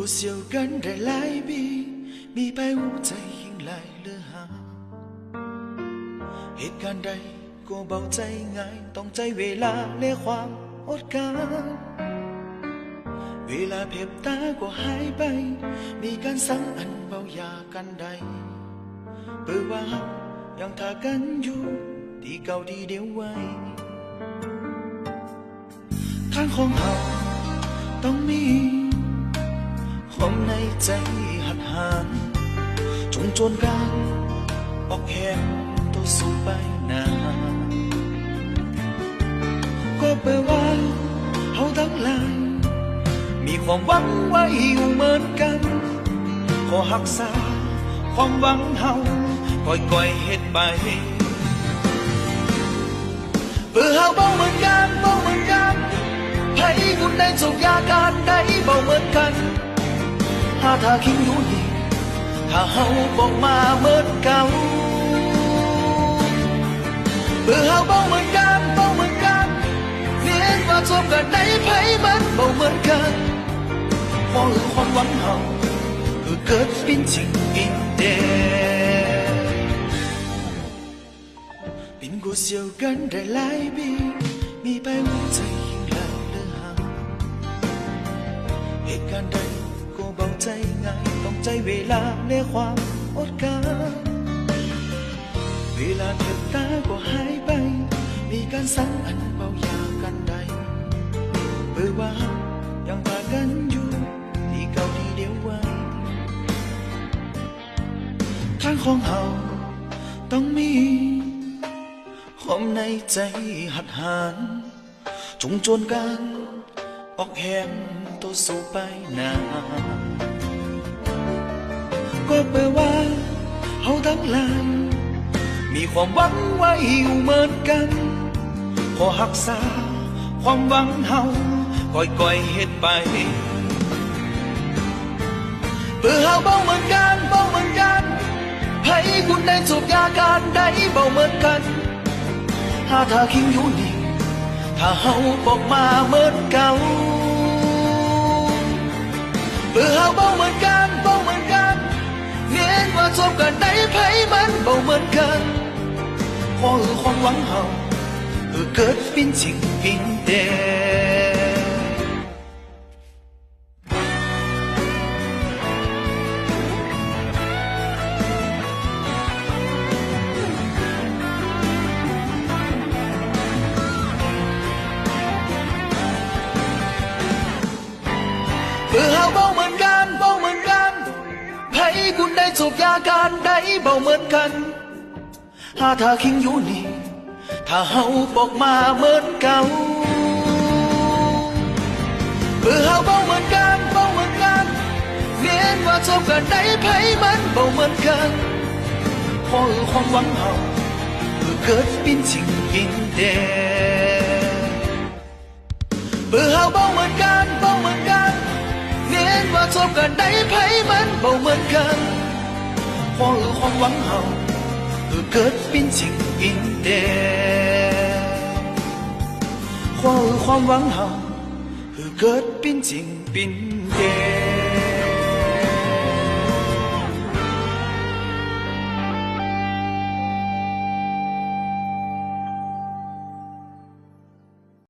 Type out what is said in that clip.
故笑緊的來比，未拜烏仔迎來了下。เหตุการณ์ใดก็เบาใจง่ายต้องใจเวลาและความอดกั้นเวลาเพ็บตาก็หายไปมีการสั่งอันเบายากันใดเปิดว่ายังท่ากันอยู่ที่เก่าที่เดียวไว้ทางของเราต้องมีความในใจหัดหานจงจวนกันออกแหงตัวสู้ไปนานก็แปลว่าเขาทั้งหลายมีความหวังไว้อยู่เหมือนกันขอรักษาความหวังเฮาก่อยๆเฮ็ดไปเพื่อเฮาเบาเหมือนกันเบาเหมือนกันให้คุณได้จบยาการได้เบาเหมือนกันถ้าคิงอยู่นี่ถ้าเฮาบอกมาเหมือนเก่าเพื่อเฮาเบาเหมือนกันเบาเหมือนกันเรียนว่าจบกันได้ไผมันเบาเหมือนกันเพราะความหวังเฮาคือเกิดเป็นจริงเป็นเดเป็นกูเสียวกันได้หลายปีมีไปหัวใจยิ่งแล้วเลือหาเหตุการณ์ใดก็เบาใจง่ายต้องใจเวลาและความอดกั้นเวลาเถิดตาก็หายไปมีการสั่งอันเบายากันใดเพื่อว่ายังพากันอยู่ที่เก่าที่เดียวไว้ทางของเราต้องมีความในใจหัดหานจงจวนกันออกแหงตัวสู้ไปนานก็แปลว่าเขาทั้งหลายมีความหวังไว้อยู่เหมือนกันขอรักษาความหวังเฮาก่อยๆเฮ็ดไปเพื่อเฮาเบาเหมือนกันเบาเหมือนกันให้คุณได้จบยาการได้เบาเหมือนกันถ้าคิงอยู่นี่ถ้าเฮาบอกมาเหมือนเก่าเพื่อเฮาเบาเหมือนกันเบาเหมือนกันเน้นว่าจบกันได้ไผมันเบาเหมือนกันเพราะความหวังเฮาเกิดเป็นจริงเป็นเดเพื่อเฮาเบาเหมือนกันเบาเหมือนกันให้คุณได้จบยาการได้เบาเหมือนกันถ้าคิงอยู่นี่ถ้าเฮาบอกมาเหมือนเก่าเพื่อเฮาเบาเหมือนกันเบาเหมือนกันเรียนว่าจบกันได้ไผมันเบาเหมือนกันเพราะความหวังเฮาเกิดเป็นจริงเป็นเดเพื่อเฮาเบาเหมือนกันเบาเหมือนกันเรียนว่าจบกันได้ไผมันเบาเหมือนกันเพราะความหวังเฮาเกิดเป็นจริงเป็นเดความหวังเฮาเกิดเป็นจริงเป็นเด